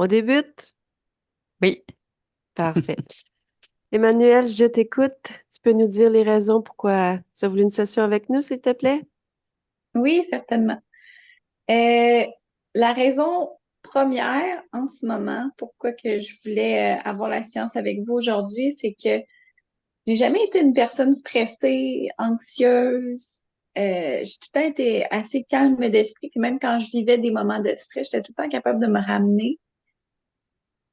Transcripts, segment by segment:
On débute? Oui, Parfait. Emmanuel, je t'écoute. Tu peux nous dire les raisons pourquoi tu as voulu une session avec nous, s'il te plaît? Oui, certainement. Euh, la raison première en ce moment, pourquoi que je voulais avoir la séance avec vous aujourd'hui, c'est que j'ai jamais été une personne stressée, anxieuse. J'ai tout le temps été assez calme d'esprit, puis même quand je vivais des moments de stress, j'étais tout le temps capable de me ramener.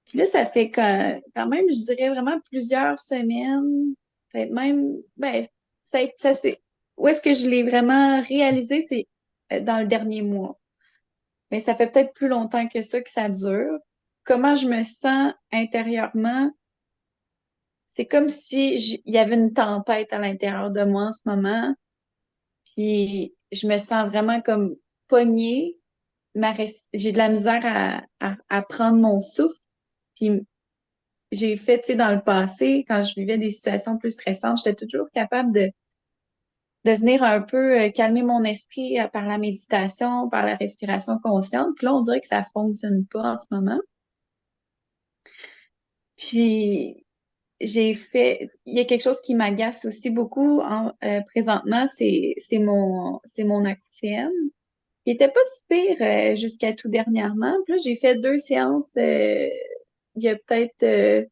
Puis là, ça fait quand même, je dirais vraiment plusieurs semaines, peut-être même, ben, peut-être ça c'est, où est-ce que je l'ai vraiment réalisé, c'est dans le dernier mois. Mais ça fait peut-être plus longtemps que ça dure. Comment je me sens intérieurement, c'est comme si il y avait une tempête à l'intérieur de moi en ce moment, puis je me sens vraiment comme pognée. J'ai de la misère à prendre mon souffle. Puis j'ai fait, tu sais, dans le passé, quand je vivais des situations plus stressantes, j'étais toujours capable de venir un peu calmer mon esprit par la méditation, par la respiration consciente. Puis là, on dirait que ça fonctionne pas en ce moment. Puis il y a quelque chose qui m'agace aussi beaucoup présentement, c'est mon AQTM. Il était pas si pire jusqu'à tout dernièrement. Puis là, j'ai fait 2 séances il y a peut-être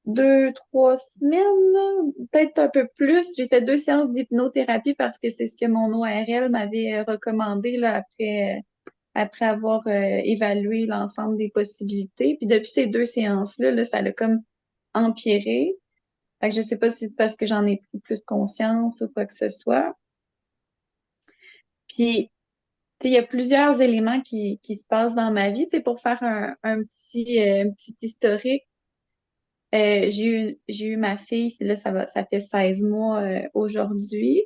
2, 3 semaines, là, peut-être un peu plus. J'ai fait 2 séances d'hypnothérapie parce que c'est ce que mon ORL m'avait recommandé là, après avoir évalué l'ensemble des possibilités. Puis depuis ces 2 séances-là, là, ça l'a comme empiré. Fait que je sais pas si c'est parce que j'en ai pris plus conscience ou quoi que ce soit. Puis, tu sais, il y a plusieurs éléments qui se passent dans ma vie. Tu sais, pour faire un petit historique, j'ai eu ma fille, là, ça fait 16 mois aujourd'hui.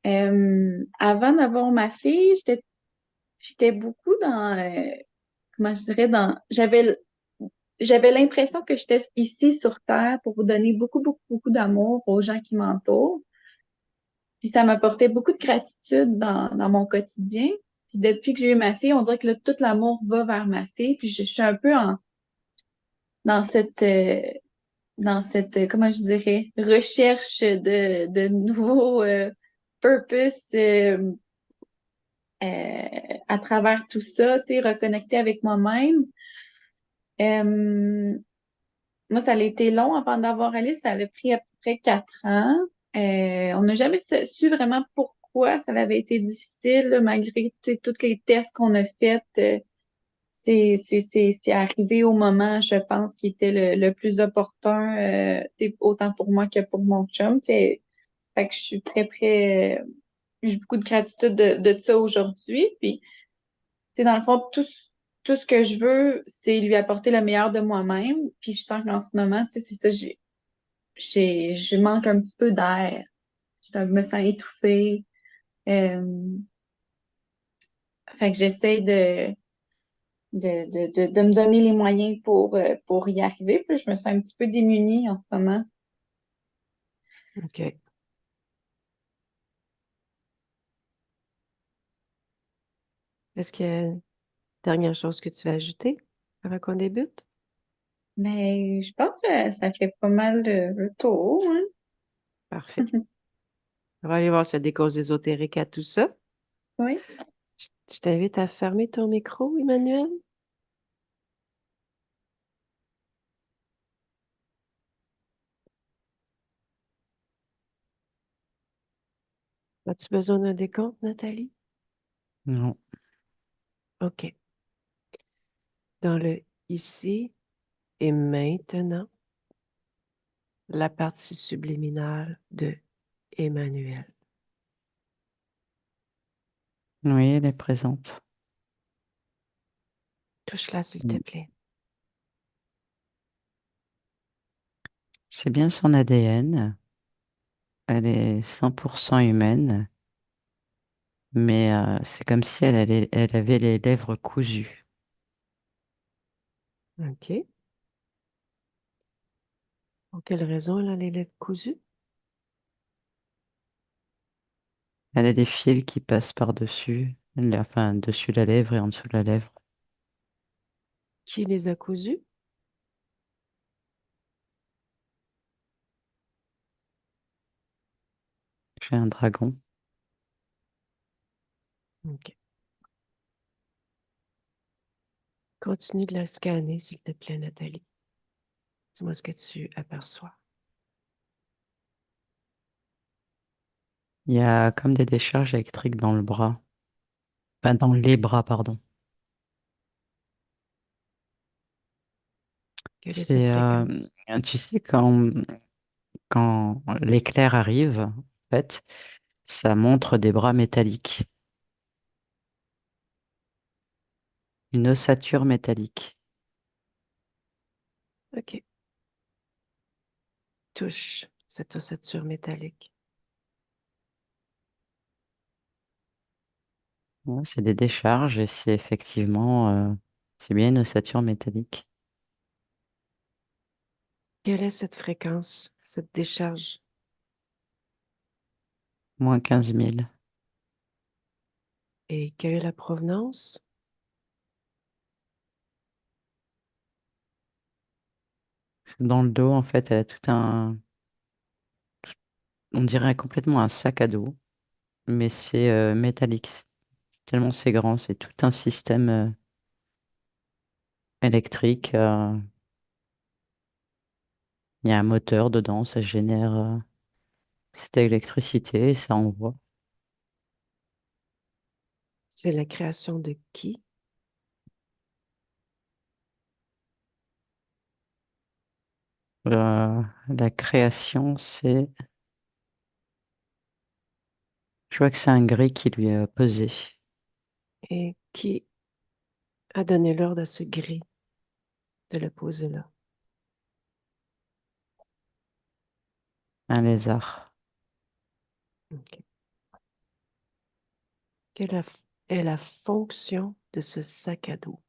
Avant d'avoir ma fille, j'étais beaucoup comment je dirais, j'avais l'impression que j'étais ici sur Terre pour vous donner beaucoup, beaucoup, beaucoup d'amour aux gens qui m'entourent. Puis ça m'apportait beaucoup de gratitude dans mon quotidien. Puis depuis que j'ai eu ma fille, on dirait que là, tout l'amour va vers ma fille. Puis je suis un peu dans comment je dirais, recherche de nouveaux purpose à travers tout ça, tu sais, reconnecter avec moi-même. Euh, Moi, ça a été long avant d'avoir Alice. Ça a pris à peu près 4 ans. On n'a jamais su vraiment pourquoi ça avait été difficile, là, malgré tu sais, tous les tests qu'on a faits. C'est arrivé au moment, je pense, qui était le plus opportun, tu sais, autant pour moi que pour mon chum. Tu sais. Fait que je suis très, très... j'ai beaucoup de gratitude de ça aujourd'hui. Puis, tu sais, dans le fond, tout ce que je veux, c'est lui apporter le meilleur de moi-même. Puis je sens qu'en ce moment, tu sais, c'est ça, je manque un petit peu d'air. Je me sens étouffée. Euh, Fait que j'essaie de me donner les moyens pour y arriver. Puis je me sens un petit peu démunie en ce moment. OK. Est-ce qu'il y a une dernière chose que tu veux ajouter avant qu'on débute? Mais je pense que ça fait pas mal de tour, hein. Parfait. On va aller voir s'il y a des causes ésotériques à tout ça. Oui. Je t'invite à fermer ton micro, Emmanuel. As-tu besoin d'un décompte, Nathalie? non. OK. Dans le ici et maintenant, la partie subliminale de Emmanuel. Oui, elle est présente. Touche-la, s'il te Mm. plaît. C'est bien son ADN. Elle est 100% humaine, mais c'est comme si elle avait les lèvres cousues. OK. Pour quelle raison elle a les lèvres cousues? Elle a des fils qui passent par-dessus, enfin, dessus la lèvre et en dessous de la lèvre. Qui les a cousus? J'ai un dragon. OK. Continue de la scanner, s'il te plaît, Nathalie. Dis-moi ce que tu aperçois. Il y a comme des décharges électriques dans le bras. Enfin, dans les bras, pardon. Quelle est cette C'est, fréquence? tu sais, quand l'éclair arrive, en fait, ça montre des bras métalliques. Une ossature métallique. OK. Touche cette ossature métallique. Ouais, c'est des décharges et c'est effectivement, c'est bien une ossature métallique. Quelle est cette fréquence, cette décharge? Moins 15 000. Et quelle est la provenance? Dans le dos, en fait, elle a tout un, on dirait complètement un sac à dos, mais c'est métallique. Tellement c'est grand, c'est tout un système électrique. Il y a un moteur dedans, ça génère cette électricité et ça envoie. C'est la création de qui? La création, c'est, je vois que c'est un gris qui lui a pesé. Et qui a donné l'ordre à ce gris de le poser là? Un lézard. OK. Est la fonction de ce sac à dos?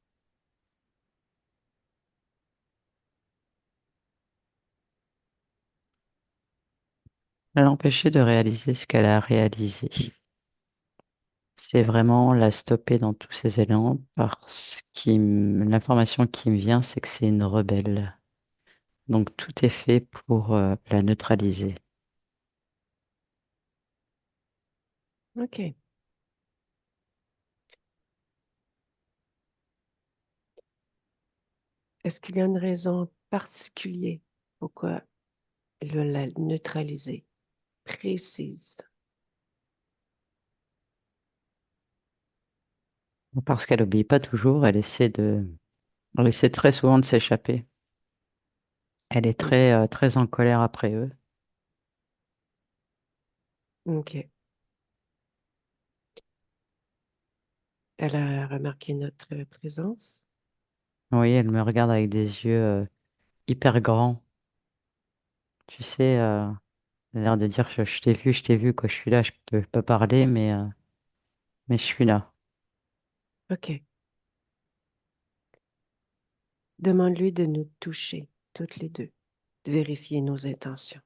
Elle l'a empêché de réaliser ce qu'elle a réalisé. C'est vraiment la stopper dans tous ses élans parce que l'information qui me vient, c'est que c'est une rebelle. Donc tout est fait pour la neutraliser. OK. Est-ce qu'il y a une raison particulière pourquoi elle veut la neutraliser? Précise. Parce qu'elle n'obéit pas toujours, elle essaie très souvent de s'échapper. Elle est OK. très en colère après eux. OK. Elle a remarqué notre présence. Oui, elle me regarde avec des yeux hyper grands. Tu sais, elle a l'air de dire je t'ai vu, quoi. Je suis là, je peux pas parler, mais je suis là. OK. Demande-lui de nous toucher, toutes les deux, de vérifier nos intentions.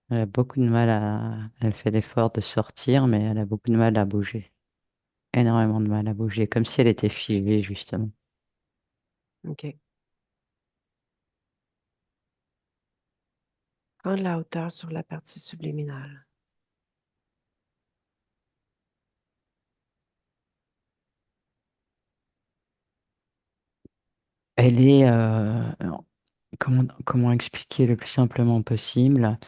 Elle a beaucoup de mal elle fait l'effort de sortir, mais elle a beaucoup de mal à bouger. Énormément de mal à bouger, comme si elle était figée, justement. OK. Prends de la hauteur sur la partie subliminale. Elle est, comment expliquer le plus simplement possible?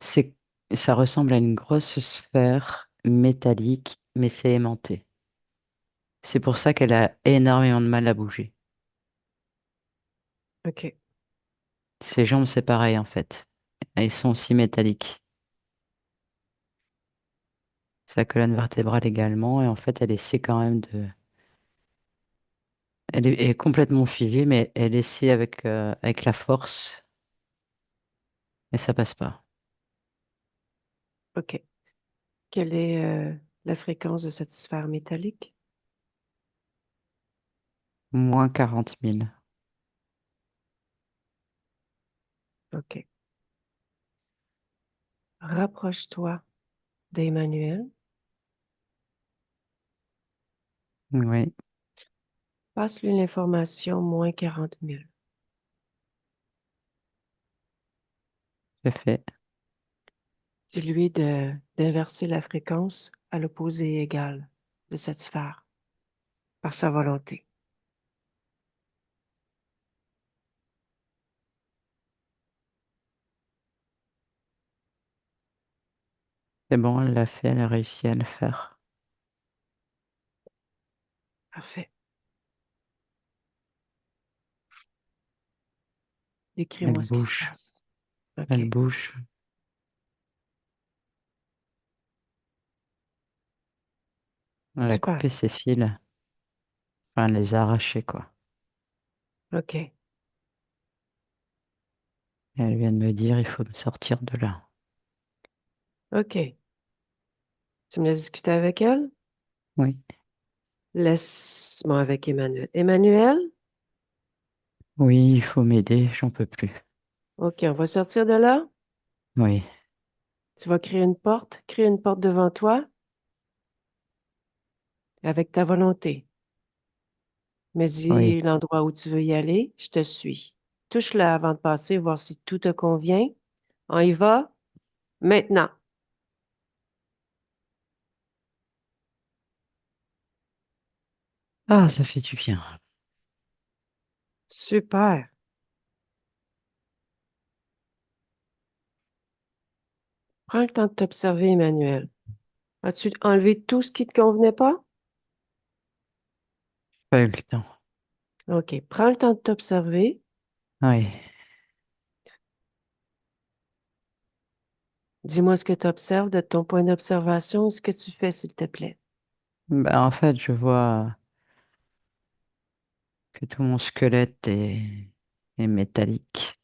C'est, ça ressemble à une grosse sphère métallique, mais c'est aimanté. C'est pour ça qu'elle a énormément de mal à bouger. OK. Ses jambes, c'est pareil, en fait. Elles sont aussi métalliques. Sa colonne vertébrale également, et en fait, elle essaie quand même de... elle est complètement figée, mais elle essaie avec la force, et ça passe pas. OK. Quelle est la fréquence de cette sphère métallique? Moins 40 000. OK. Rapproche-toi d'Emmanuel Oui, Passe-lui l'information, moins 40 000. c'est fait. Dis-lui d'inverser la fréquence à l'opposé égal de cette sphère par sa volonté. C'est bon, elle l'a fait, elle a réussi à le faire. Parfait. Elle Décris-moi ce qui se bouge, passe. OK. elle bouge. Elle a Super. coupé ses fils, enfin, elle les a arrachés, quoi. OK. Et elle vient de me dire, il faut me sortir de là. OK. Tu me laisses discuter avec elle? Oui, Laisse-moi avec Emmanuel. Emmanuel? oui, il faut m'aider, j'en peux plus. OK, on va sortir de là. Oui, Tu vas créer une porte. Crée une porte devant toi avec ta volonté. Mais oui. dis l'endroit où tu veux y aller. Je te suis. Touche-la avant de passer, voir si tout te convient. On y va maintenant. Ah, ça fait du bien. Super. Prends le temps de t'observer, Emmanuel. As-tu enlevé tout ce qui ne te convenait pas? Pas eu le temps. OK. Prends le temps de t'observer. Oui. Dis-moi ce que tu observes de ton point d'observation et ce que tu fais, s'il te plaît. Bah, en fait, je vois que tout mon squelette est métallique.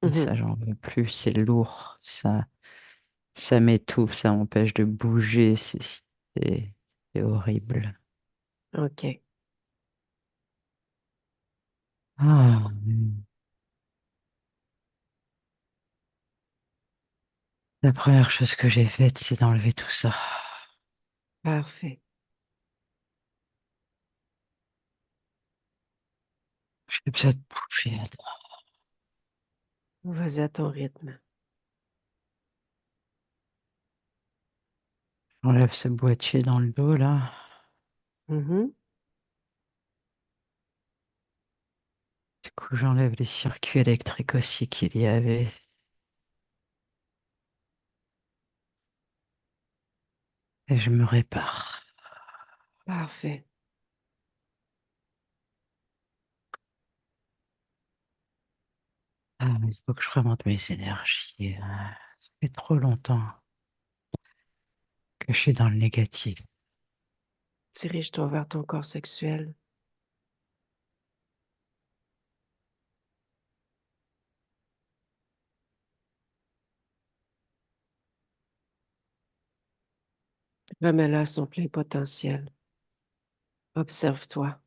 Et Mhm. ça, j'en veux plus. C'est lourd. Ça m'étouffe. Ça m'empêche de bouger. C'est c'est horrible. OK. Ah. La première chose que j'ai faite, c'est d'enlever tout ça. Parfait. J'ai besoin de bouger. Vas-y à ton rythme. J'enlève ce boîtier dans le dos, là. Mhm. Du coup, j'enlève les circuits électriques aussi qu'il y avait. Et je me répare. Parfait. Ah, il faut que je remonte mes énergies. Ça fait trop longtemps que je suis dans le négatif. Dirige-toi vers ton corps sexuel. Remets-le à son plein potentiel. Observe-toi.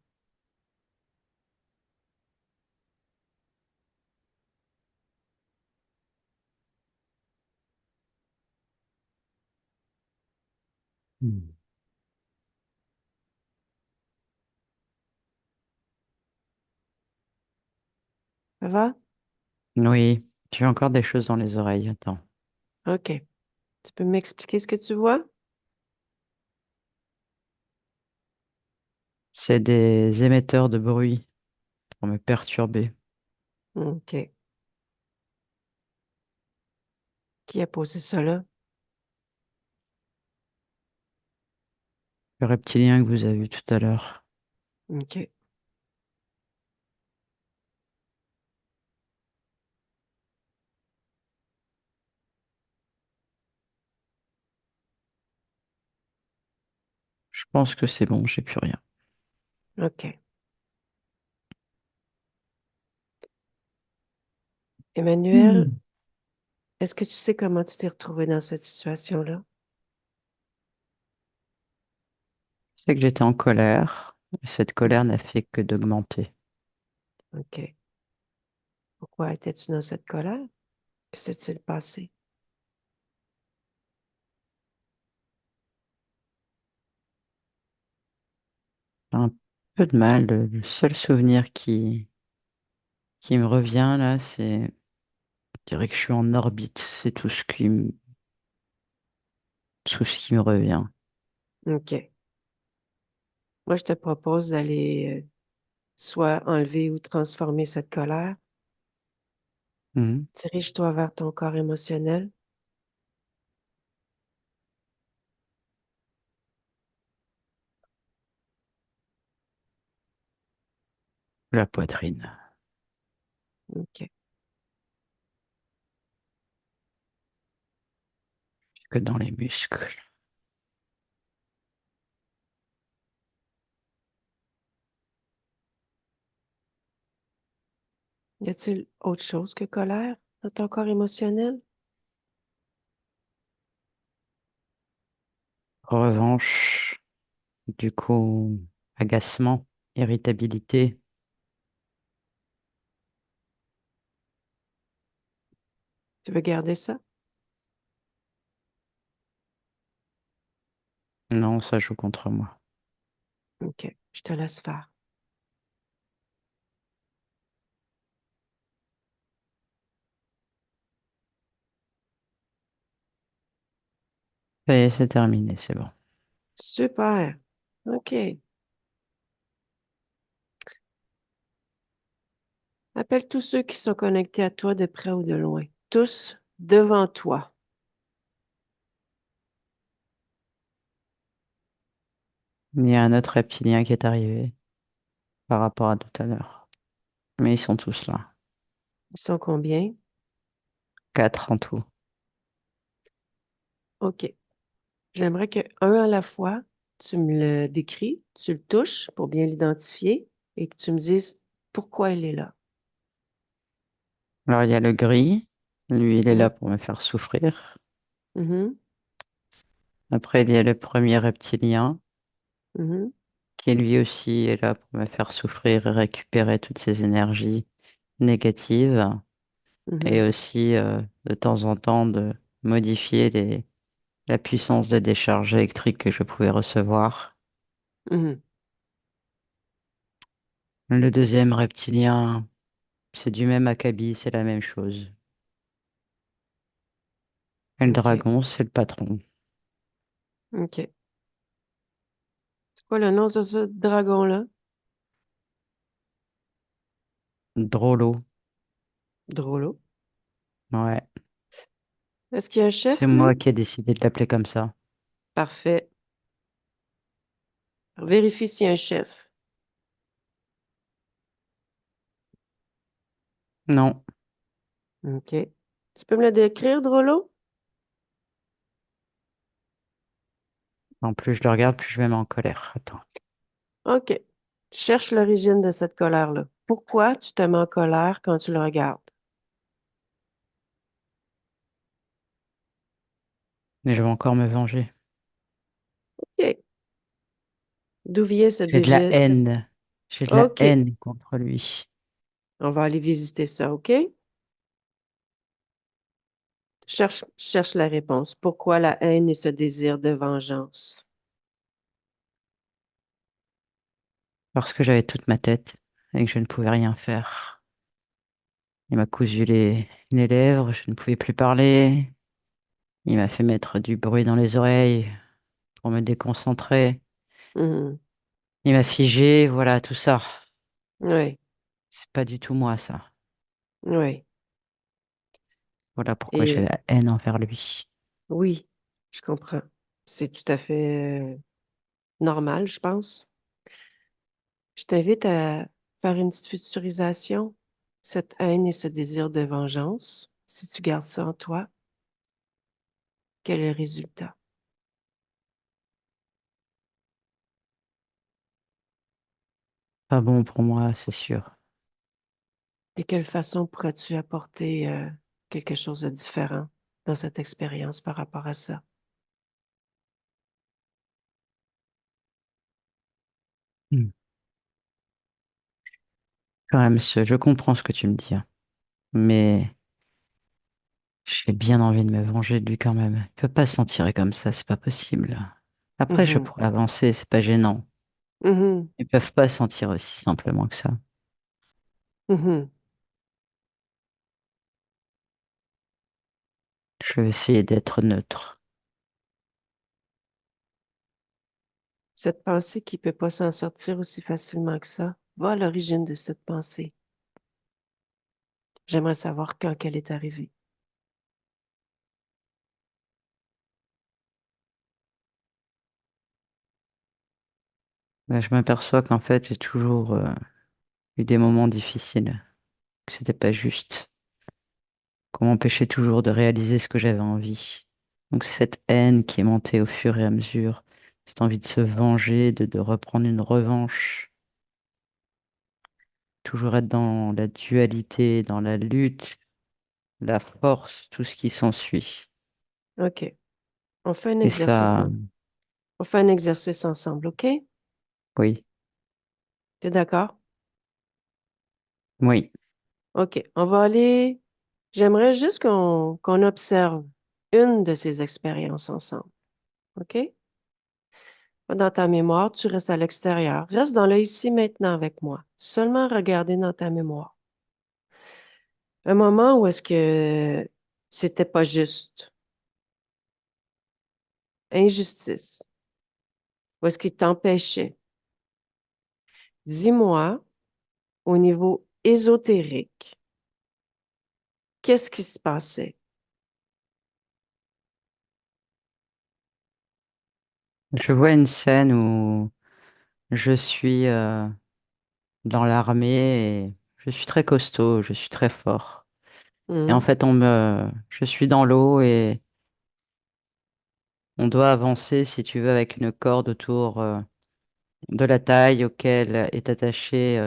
Hmm. Ça va? Oui, j'ai encore des choses dans les oreilles. Attends. OK. Tu peux m'expliquer ce que tu vois? C'est des émetteurs de bruit pour me perturber. OK. Qui a posé ça là? Le reptilien que vous avez vu tout à l'heure. OK. Je pense que c'est bon, j'ai plus rien. OK. Emmanuel, Hmm. est-ce que tu sais comment tu t'es retrouvé dans cette situation-là? C'est que j'étais en colère. Et cette colère Mhm. n'a fait que d'augmenter. OK. Pourquoi étais-tu dans cette colère? Que s'est-il passé? J'ai un peu de mal. Le seul souvenir qui me revient là, c'est, je dirais que je suis en orbite. C'est tout ce qui me revient. OK. Moi, je te propose d'aller soit enlever ou transformer cette colère. Mhm. Dirige-toi vers ton corps émotionnel. La poitrine, OK. que dans les muscles. Y a-t-il autre chose que colère dans ton corps émotionnel? Revanche, du coup, agacement, irritabilité. Tu veux garder ça? Non, ça joue contre moi. OK. Je te laisse faire. Ça y est, c'est terminé, c'est bon. Super. OK. Appelle tous ceux qui sont connectés à toi de près ou de loin. Tous devant toi. Il y a un autre reptilien qui est arrivé par rapport à tout à l'heure. Mais ils sont tous là. Ils sont combien? 4 en tout. OK. J'aimerais que un à la fois, tu me le décris, tu le touches pour bien l'identifier et que tu me dises pourquoi il est là. Alors, il y a le gris. Lui, il est là Mhm. pour me faire souffrir. Mhm. Après, il y a le premier reptilien, Mhm. qui lui aussi est là pour me faire souffrir et récupérer toutes ces énergies négatives. Et Mhm. aussi, de temps en temps, de modifier la puissance des décharges électriques que je pouvais recevoir. Mhm. Le deuxième reptilien, c'est du même acabit, c'est la même chose. Et le OK. dragon, c'est le patron. OK. C'est quoi le nom de ce dragon-là? Drôlo. Drôlo. Ouais. Est-ce qu'il y a un C'est chef, moi lui? qui ai décidé de l'appeler comme ça. Parfait. Vérifie s'il y a un chef. Non. OK. Tu peux me le décrire, Drôlo? En plus je le regarde, plus je me mets en colère. Attends. OK. Cherche l'origine de cette colère-là. Pourquoi tu te mets en colère quand tu le regardes? Mais je vais encore me venger. OK. D'où vient ce J'ai de la désir? haine. J'ai de la OK. haine contre lui. On va aller visiter ça, OK? Cherche la réponse. Pourquoi la haine et ce désir de vengeance? Parce que j'avais toute ma tête et que je ne pouvais rien faire. Il m'a cousu les lèvres, je ne pouvais plus parler. Il m'a fait mettre du bruit dans les oreilles pour me déconcentrer. Mhm. Il m'a figé, voilà, tout ça. Oui, C'est pas du tout moi, ça. oui. Voilà pourquoi Et j'ai la haine envers lui. oui, je comprends. C'est tout à fait normal, je pense. Je t'invite à faire une petite futurisation. Cette haine et ce désir de vengeance, si tu gardes ça en toi, quel est le résultat? Pas bon pour moi, c'est sûr. De quelle façon pourrais-tu apporter quelque chose de différent dans cette expérience par rapport à ça? Hmm. Quand même, je comprends ce que tu me dis, hein. Mais j'ai bien envie de me venger de lui quand même. Il peut pas s'en tirer comme ça, c'est pas possible. Après, je Mhm. pourrais avancer, c'est pas gênant. Mhm, Ils peuvent pas sentir aussi simplement que ça. mhm. Je vais essayer d'être neutre. Cette pensée qui peut pas s'en sortir aussi facilement que ça, va à l'origine de cette pensée. J'aimerais savoir quand qu'elle est arrivée. Ben, je m'aperçois qu'en fait, j'ai toujours eu des moments difficiles, que c'était pas juste, qu'on m'empêchait toujours de réaliser ce que j'avais envie. Donc cette haine qui est montée au fur et à mesure, cette envie de se venger, de reprendre une revanche, toujours être dans la dualité, dans la lutte, la force, tout ce qui s'ensuit. OK. On fait un Et exercice. ça, On fait un exercice ensemble, OK? oui, T'es d'accord? oui, OK. On va aller. J'aimerais juste qu'on observe une de ces expériences ensemble. OK? Pas dans ta mémoire, tu restes à l'extérieur. Reste dans le ici maintenant avec moi. Seulement regarder dans ta mémoire. Un moment où est-ce que c'était pas juste, injustice, où est-ce qu'il t'empêchait. Dis-moi, au niveau ésotérique, qu'est-ce qui se passait? je vois une scène où je suis dans l'armée et je suis très costaud, je suis très fort. Et en Mhm, fait, je suis dans l'eau et on doit avancer, si tu veux, avec une corde autour de la taille auquel est attaché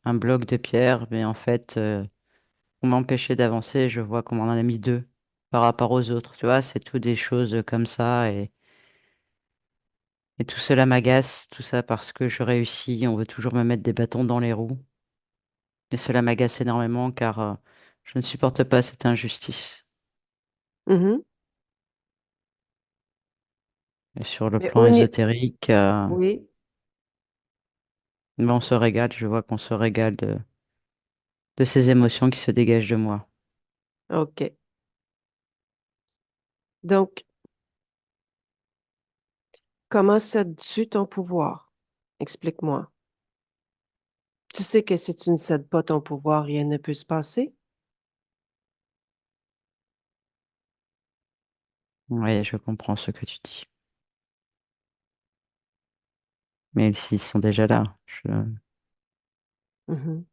un bloc de pierre. Mais en fait, on m'a empêché d'avancer. Je vois qu'on m'en a mis deux par rapport aux autres. Tu vois, c'est tout des choses comme ça. Et tout cela m'agace, tout ça parce que je réussis. On veut toujours me mettre des bâtons dans les roues. Et cela m'agace énormément car je ne supporte pas cette injustice. mhm. Et sur le Mais plan ésotérique, oui, ben, on se régale. Je vois qu'on se régale de ces émotions qui se dégagent de moi. OK. Donc, comment cèdes-tu ton pouvoir? Explique-moi. Tu sais que si tu ne cèdes pas ton pouvoir, rien ne peut se passer? Oui, je comprends ce que tu dis. Mais s'ils sont déjà là, Mhm.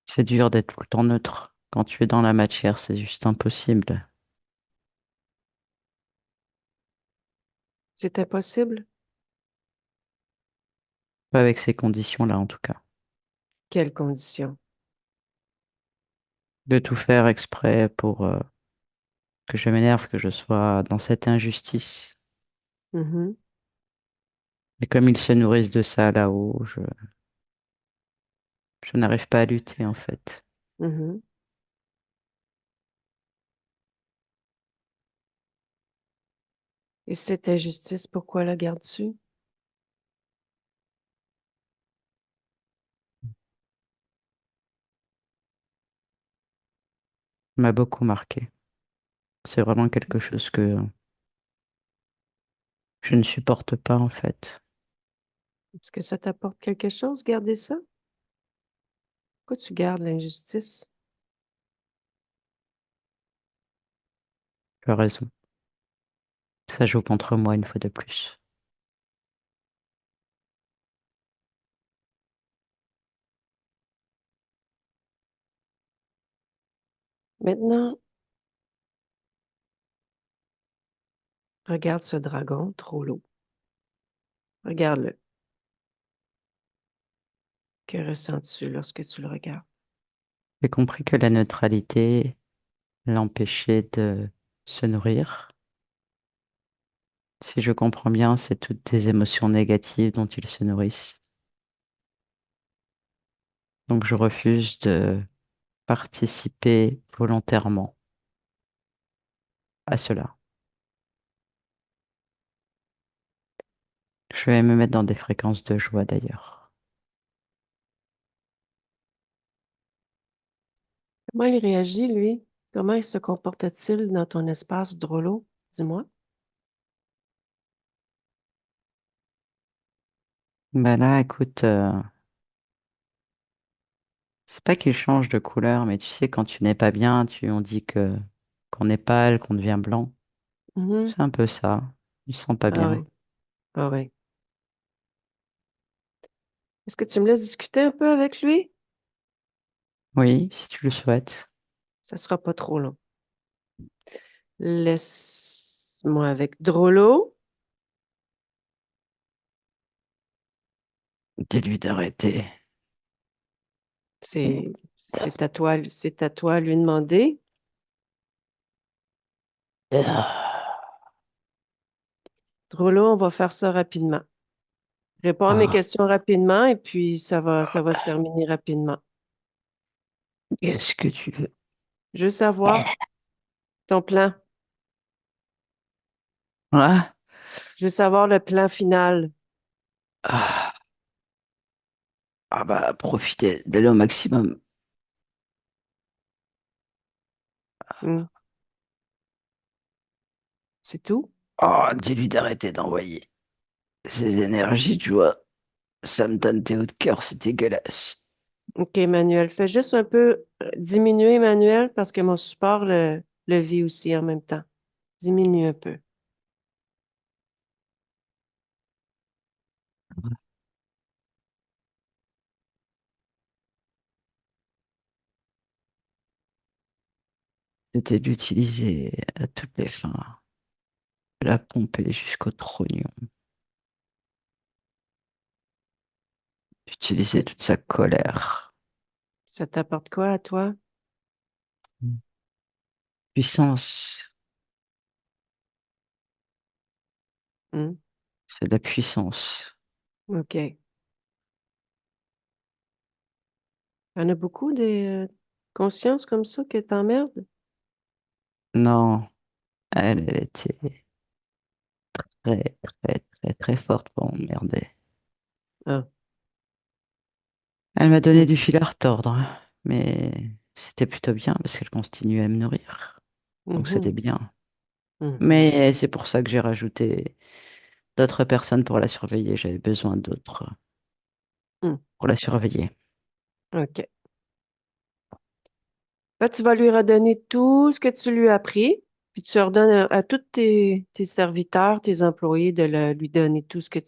c'est dur d'être tout le temps neutre. Quand tu es dans la matière, c'est juste impossible. C'est impossible? Pas avec ces conditions-là, en tout cas. Quelles conditions? De tout faire exprès pour que je m'énerve, que je sois dans cette injustice. Mhm, Et comme ils se nourrissent de ça là-haut, je n'arrive pas à lutter, en fait. mhm. Et cette injustice, pourquoi la gardes-tu? Ça m'a beaucoup marqué. C'est vraiment quelque chose que je ne supporte pas, en fait. Est-ce que ça t'apporte quelque chose, garder ça? Pourquoi tu gardes l'injustice? Tu as raison. Ça joue contre moi une fois de plus. Maintenant, regarde ce dragon trop lourd. Regarde-le. Que ressens-tu lorsque tu le regardes? J'ai compris que la neutralité l'empêchait de se nourrir. Si je comprends bien, c'est toutes des émotions négatives dont ils se nourrissent. Donc je refuse de participer volontairement à cela. Je vais me mettre dans des fréquences de joie d'ailleurs. Comment il réagit, lui? Comment il se comporte-t-il dans ton espace drôlo? Dis-moi. Bah là, écoute, c'est pas qu'il change de couleur, mais tu sais, quand tu n'es pas bien, on dit que qu'on est pâle, qu'on devient blanc. Mhm. C'est un peu ça. Il se sent pas Ah bien. oui, ah oui. Est-ce que tu me laisses discuter un peu avec lui? Oui, si tu le souhaites. Ça sera pas trop long. Laisse-moi avec Drôlo. Dis-lui d'arrêter. C'est à toi à lui demander. Ah, Drôlo, on va faire ça rapidement. Réponds à mes ah, questions rapidement et puis ça va se terminer rapidement. qu'est-ce que tu veux? Je veux savoir ton plan. Ah, Je veux savoir le plan final. ah, ah bah, profitez d'aller au maximum. Hmm, c'est tout? Oh, dis-lui d'arrêter d'envoyer ces énergies, tu vois. Ça me donne des hauts de cœur, c'est dégueulasse. OK, Emmanuel. Fais juste un peu diminuer, Emmanuel, parce que mon support le vit aussi en même temps. Diminue un peu. C'était d'utiliser à toutes les fins, la pomper jusqu'au trognon, d'utiliser Ça, toute sa colère. ça t'apporte quoi à toi? Puissance, Hmm, c'est de la puissance. OK. Il y en a beaucoup des consciences comme ça que t'emmerdes? Non, elle était très, très, très, très forte pour m'emmerder. Ah. Elle m'a donné Hmm, du fil à retordre, hein, mais c'était plutôt bien parce qu'elle continuait à me nourrir. Donc mhm, c'était bien. mhm, Mais c'est pour ça que j'ai rajouté d'autres personnes pour la surveiller. J'avais besoin d'autres hmm. pour la surveiller. OK. Là, tu vas lui redonner tout ce que tu lui as appris, puis tu ordonnes à tous tes serviteurs, tes employés de lui donner tout ce que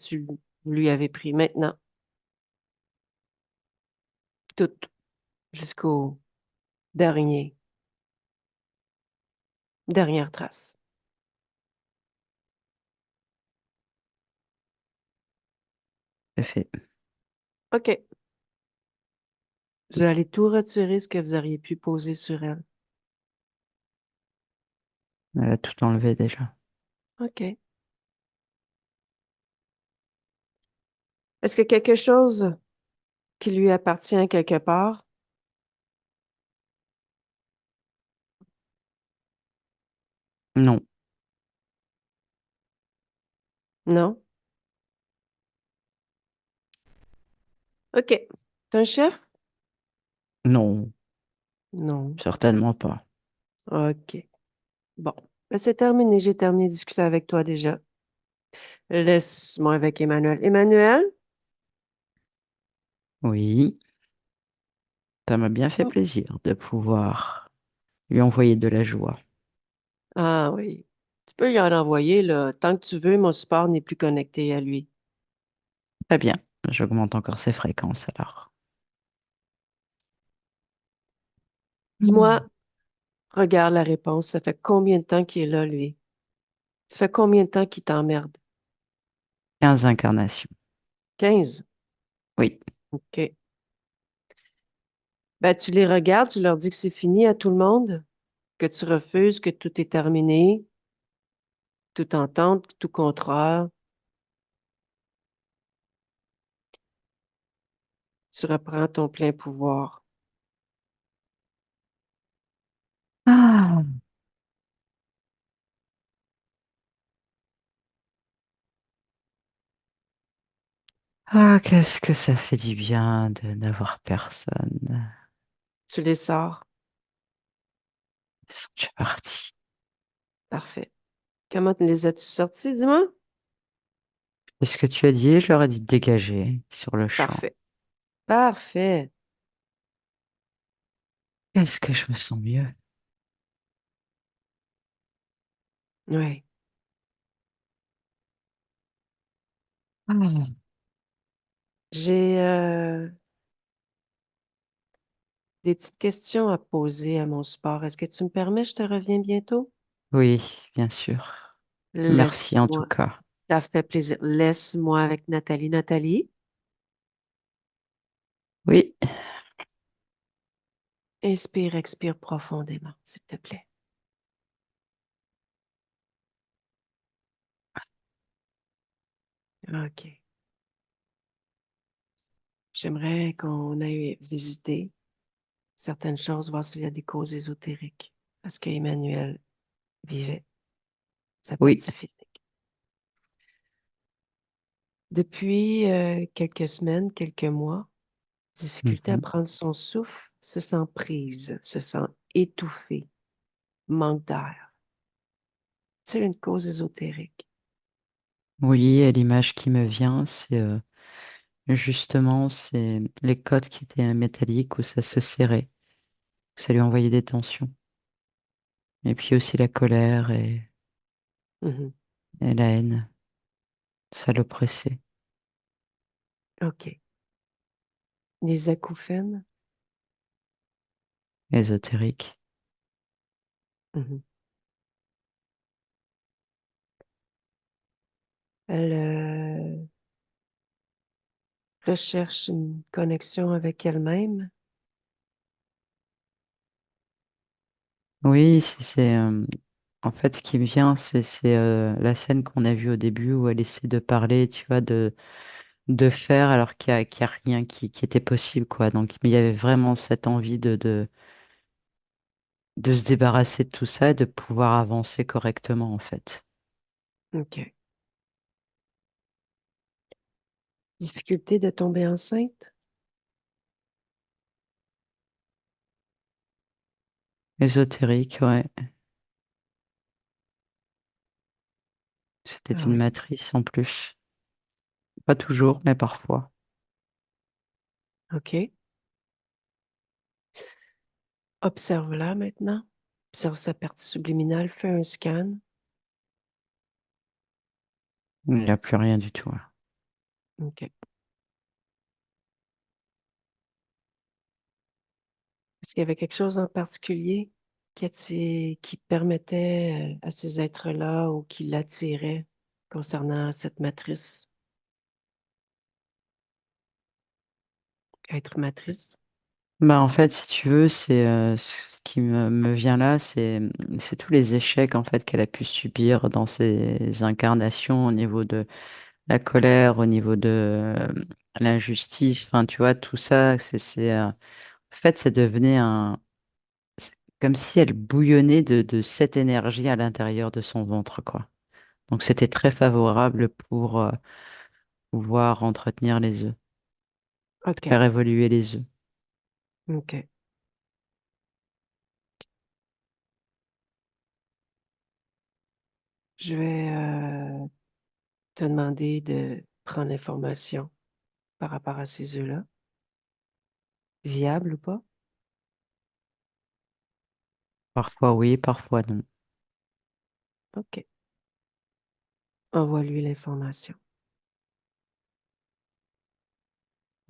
vous lui avez pris maintenant. Tout, jusqu'au dernier, dernière trace. C'est fait. OK. Je vais aller tout retirer ce que vous auriez pu poser sur elle. Elle a tout enlevé déjà. OK. Est-ce que quelque chose qui lui appartient quelque part? Non, Non? OK. T'es un chef? non, Non. certainement pas. OK. Bon. Ben, c'est terminé. J'ai terminé de discuter avec toi déjà. Laisse-moi avec Emmanuel. Emmanuel? Oui, ça m'a bien fait Oh. plaisir de pouvoir lui envoyer de la joie. Ah oui. Tu peux lui en envoyer, là. Tant que tu veux, mon support n'est plus connecté à lui. Très bien, j'augmente encore ses fréquences alors. Dis-moi, Hmm. regarde la réponse. Ça fait combien de temps qu'il est là, lui? Ça fait combien de temps qu'il t'emmerde? 15 incarnations. 15. Oui, OK. Ben, tu les regardes, tu leur dis que c'est fini à tout le monde, que tu refuses, que tout est terminé, toute entente, tout contrat. Tu reprends ton plein pouvoir. ah, Ah, qu'est-ce que ça fait du bien de n'avoir personne. Tu les sors. Ils sont déjà partis. Parfait. Comment les as-tu sortis, dis-moi? C'est ce que tu as dit, je leur ai dit de dégager sur le champ. Parfait. Parfait. Est-ce que je me sens mieux? Oui. Ah. J'ai des petites questions à poser à mon support. Est-ce que tu me permets? Je te reviens bientôt? Oui, bien sûr. Merci en tout Laisse-moi. cas. Ça fait plaisir. Laisse-moi avec Nathalie. Nathalie, Oui, inspire, expire profondément, s'il te plaît. OK. J'aimerais qu'on aille visiter certaines choses, voir s'il y a des causes ésotériques. Parce qu'Emmanuel vivait sa oui. partie physique. Depuis quelques semaines, quelques mois, difficulté à Mhm. prendre son souffle, se sent prise, se sent étouffée, manque d'air. C'est une cause ésotérique. Oui, et l'image qui me vient, c'est justement c'est les côtes qui étaient métalliques où ça se serrait, où ça lui envoyait des tensions. Et puis aussi la colère Mhm. et la haine, ça l'oppressait. OK. Les acouphènes. Ésotérique. Mhm. Elle recherche une connexion avec elle-même. Oui, en fait ce qui me vient, c'est la scène qu'on a vue au début où elle essaie de parler, tu vois, de faire alors qu'il y a rien qui était possible, quoi. Donc, mais il y avait vraiment cette envie de se débarrasser de tout ça et de pouvoir avancer correctement, en fait. OK. Difficulté de tomber enceinte. Ésotérique, ouais. C'était Ah une oui. matrice en plus. Pas toujours, mais parfois. OK. Observe-la maintenant. Observe sa partie subliminale. Fais un scan. Il n'y a plus rien du tout, là. OK. Est-ce qu'il y avait quelque chose en particulier qui permettait à ces êtres-là ou qui l'attiraient concernant cette matrice, être matrice? Bah, en fait, si tu veux, ce qui me vient là, c'est tous les échecs en fait qu'elle a pu subir dans ses incarnations au niveau de la colère, au niveau de l'injustice. Enfin, tu vois, tout ça, en fait, ça devenait c'est comme si elle bouillonnait de cette énergie à l'intérieur de son ventre, quoi. Donc, c'était très favorable pour pouvoir entretenir les œufs, OK. faire évoluer les œufs. OK. Je vais te demander de prendre l'information par rapport à ces œufs-là. Viable ou pas? Parfois oui, parfois non. OK. Envoie-lui l'information.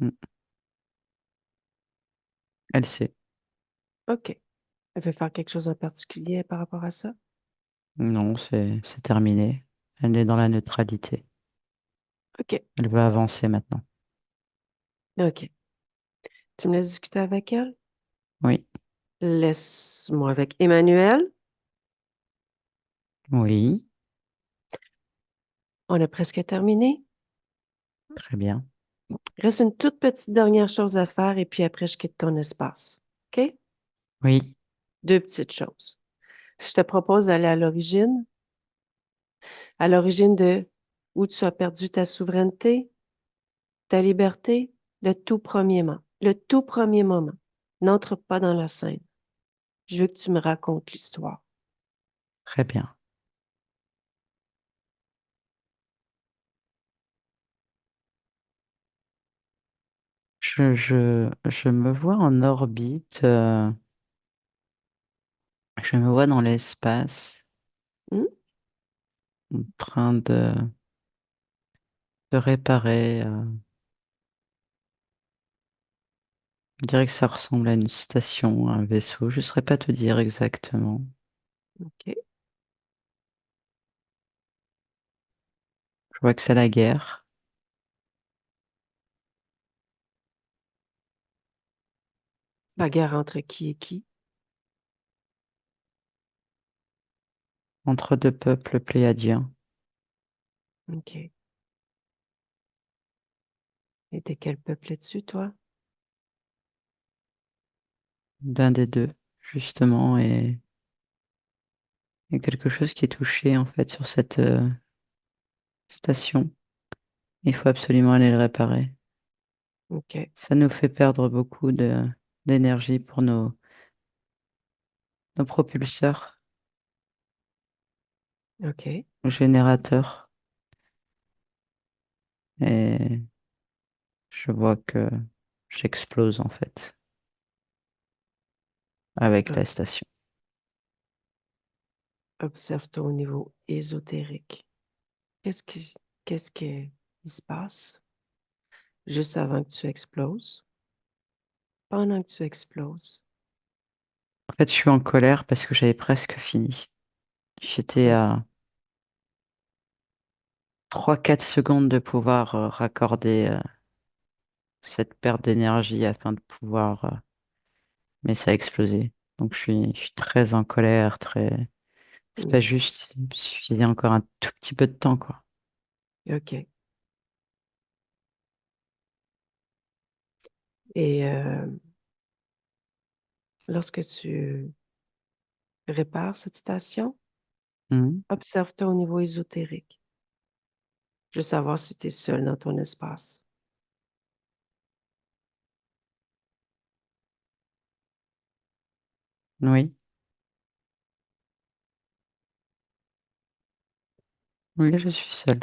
Mm. Elle sait. OK. Elle veut faire quelque chose en particulier par rapport à ça? Non, c'est terminé. Elle est dans la neutralité. OK. Elle veut avancer maintenant. OK. Tu me laisses discuter avec elle? Oui, Laisse-moi avec Emmanuel. oui, On a presque terminé. très bien. Reste une toute petite dernière chose à faire et puis après, je quitte ton espace. OK? Oui, Deux petites choses. Je te propose d'aller à l'origine de où tu as perdu ta souveraineté, Ta liberté, le tout premier moment. N'entre pas dans la scène. Je veux que tu me racontes l'histoire. Très bien. Je me vois en orbite, je me vois dans l'espace, Hmm? en train de réparer. Je dirais que ça ressemble à une station, à un vaisseau. Je ne saurais pas te dire exactement. OK. Je vois que c'est la guerre La guerre entre qui et qui? entre deux peuples pléiadiens, OK. Et t'es quel peuple es-tu, toi? d'un des deux, justement, et il y a quelque chose qui est touché en fait sur cette station. Il faut absolument aller le réparer. OK. Ça nous fait perdre beaucoup d'énergie pour nos propulseurs, OK. nos générateurs. Et je vois que j'explose en fait avec Ob- la station. Observe-toi au niveau ésotérique. Qu'est-ce qui, qu'est-ce qui se passe juste avant que tu exploses? Pendant que tu exploses? En fait, je suis en colère parce que j'avais presque fini. J'étais OK. à 3 4 secondes de pouvoir raccorder cette perte d'énergie afin de pouvoir... mais ça a explosé. Donc je suis très en colère, très... C'est pas Hmm. juste, il me suffisait encore un tout petit peu de temps, quoi. OK. Et lorsque tu répares cette station, Mhm. observe-toi au niveau ésotérique. Je veux savoir si tu es seul dans ton espace. Oui, oui, je suis seul.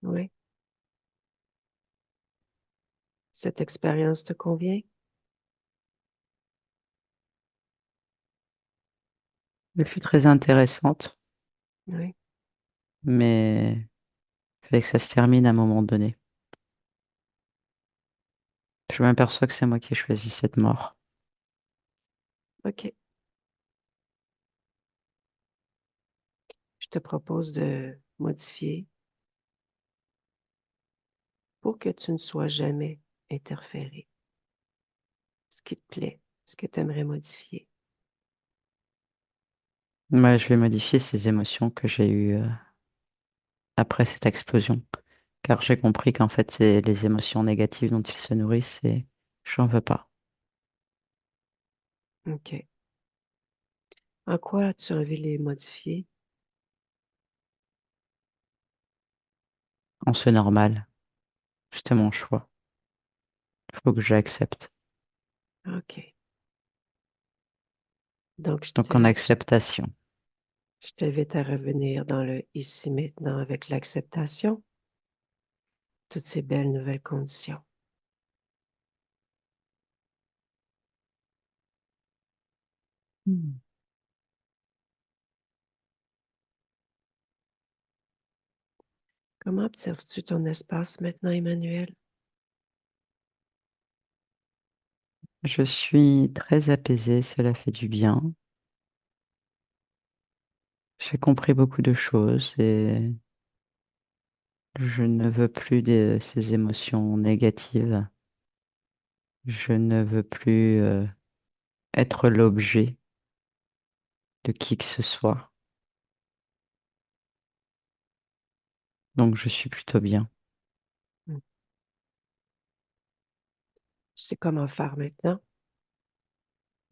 Oui. Cette expérience te convient? Elle fut très intéressante, Oui. mais il fallait que ça se termine à un moment donné. Je m'aperçois que c'est moi qui ai choisi cette mort. OK. Je te propose de modifier pour que tu ne sois jamais interféré. Ce qui te plaît, ce que tu aimerais modifier. Moi, je vais modifier ces émotions que j'ai eues après cette explosion, car j'ai compris qu'en fait, c'est les émotions négatives dont ils se nourrissent et j'en veux pas. OK. En quoi as-tu envie de les modifier? En c'est normal, c'était mon choix. Il faut que je l'accepte. OK. Donc, Donc en acceptation. je t'invite à revenir dans le ici maintenant avec l'acceptation, toutes ces belles nouvelles conditions. Hmm. Comment observes-tu ton espace maintenant, Emmanuel? Je suis très apaisée, cela fait du bien. J'ai compris beaucoup de choses et je ne veux plus de ces émotions négatives. Je ne veux plus être l'objet de qui que ce soit. Donc je suis plutôt bien. Hmm. Tu sais comment faire maintenant?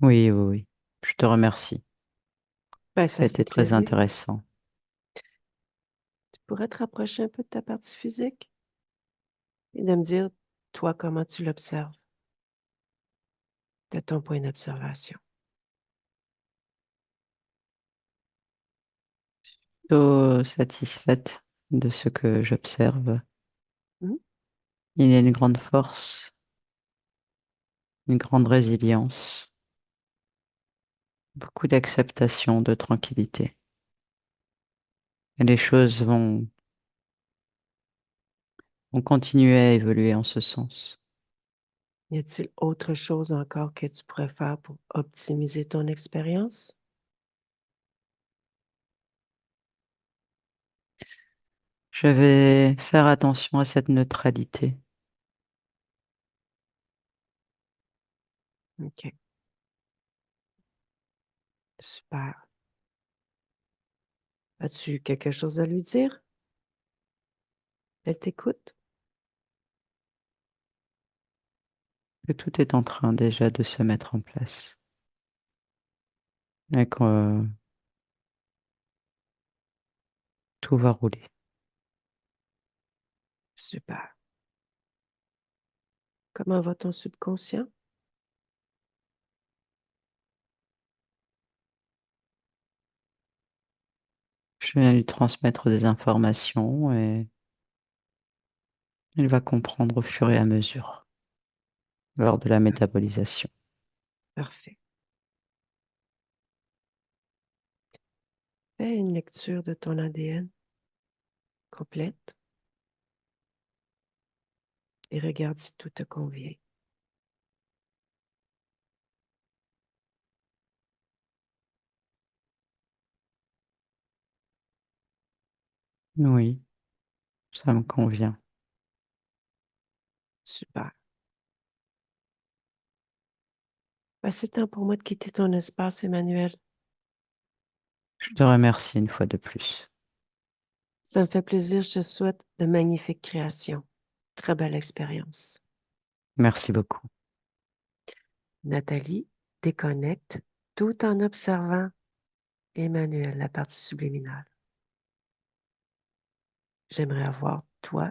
Oui, oui, oui. Je te remercie. Ben, Ça ça a fait été très plaisir. intéressant. Tu pourrais te rapprocher un peu de ta partie physique et de me dire toi, comment tu l'observes de ton point d'observation? Plutôt satisfaite de ce que j'observe. Hmm? Il y a une grande force, une grande résilience, beaucoup d'acceptation, de tranquillité. Et les choses vont continuer à évoluer en ce sens. Y a-t-il autre chose encore que tu pourrais faire pour optimiser ton expérience? Je vais faire attention à cette neutralité. OK, super. As-tu quelque chose à lui dire? Elle t'écoute? Que tout est en train déjà de se mettre en place. Et que tout va rouler. Super. Comment va ton subconscient? Je viens lui transmettre des informations et il va comprendre au fur et à mesure lors de la métabolisation. Parfait. Fais une lecture de ton ADN complète et regarde si tout te convient. Oui, ça me convient. Super. Ben, c'est temps pour moi de quitter ton espace, Emmanuel. Je te remercie une fois de plus. Ça me fait plaisir. Je te souhaite de magnifiques créations. Très belle expérience. Merci beaucoup. Nathalie déconnecte tout en observant Emmanuel, la partie subliminale. J'aimerais avoir, toi,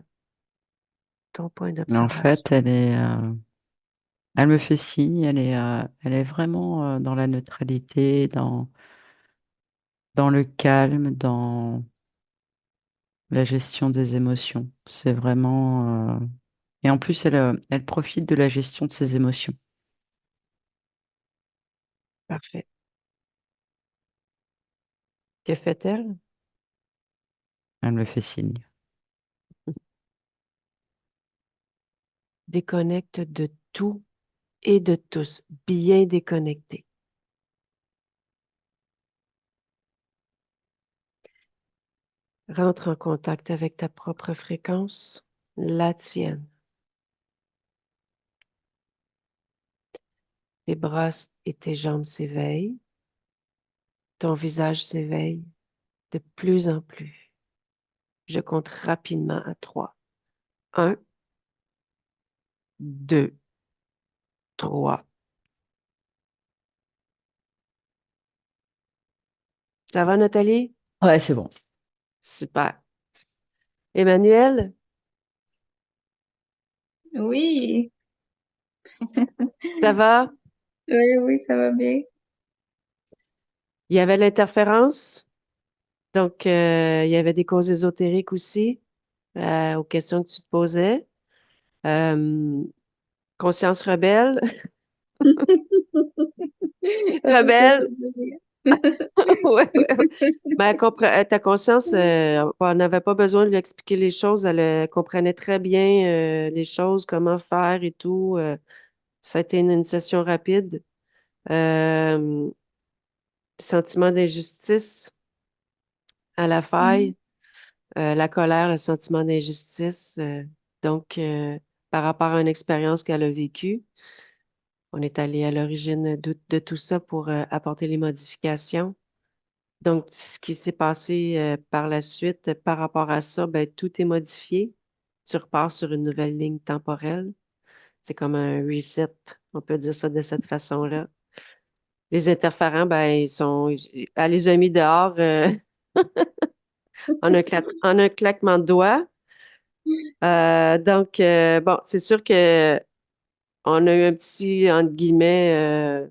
ton point En d'observation. fait, elle me fait signe, elle est vraiment dans la neutralité, dans le calme, dans la gestion des émotions. C'est vraiment, et en plus, elle profite de la gestion de ses émotions. Parfait. Que fait-elle? Elle me fait signe. Déconnecte de tout et de tous, bien déconnecté. Rentre en contact avec ta propre fréquence, la tienne. Tes bras et tes jambes s'éveillent, ton visage s'éveille de plus en plus. Je compte rapidement à 3. 1, 2, 3. Ça va, Nathalie? Ouais, c'est bon. Super. Emmanuel, Oui, ça va? oui, oui, ça va bien. Il y avait l'interférence, donc il y avait des causes ésotériques aussi aux questions que tu te posais. Euh, Conscience rebelle. Ça fait Rebelle. plaisir de rire. Ouais, ouais, ouais. Ben, ta conscience, on n'avait pas besoin de lui expliquer les choses. Elle comprenait très bien les choses, comment faire et tout. Ça a été une session rapide. Euh, Sentiment d'injustice à la Mm. faille, la colère, le sentiment d'injustice. Donc, par rapport à une expérience qu'elle a vécue, on est allé à l'origine de tout ça pour apporter les modifications. Donc, ce qui s'est passé par la suite par rapport à ça, ben, tout est modifié. Tu repars sur une nouvelle ligne temporelle. C'est comme un reset. On peut dire ça de cette façon-là. Les interférents, ben, elle les a mis dehors en un claquement de doigts. Bon, c'est sûr que on a eu un petit, entre guillemets,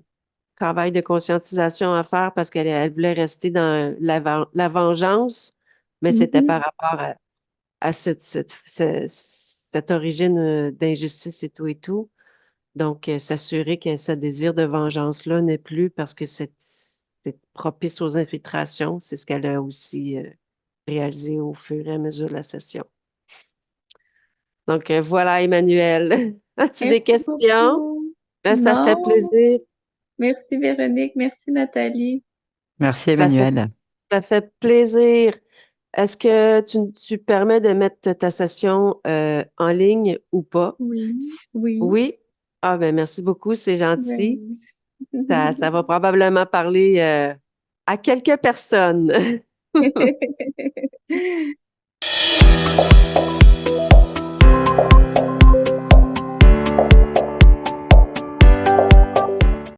travail de conscientisation à faire parce qu'elle voulait rester dans la vengeance, mais c'était Mhm. par rapport à cette origine d'injustice et tout. Donc, s'assurer que ce désir de vengeance-là n'est plus parce que c'est propice aux infiltrations. C'est ce qu'elle a aussi réalisé au fur et à mesure de la session. Donc, voilà, Emmanuel. As-tu des Merci questions? beaucoup. Là, ça fait Non, plaisir. merci Véronique, merci Nathalie. Merci Ça fait, Emmanuel. ça fait plaisir. Est-ce que tu permets de mettre ta session en ligne ou pas? Oui, Si- oui, Oui? Ah ben merci beaucoup, c'est gentil. oui. Ça va probablement parler à quelques personnes.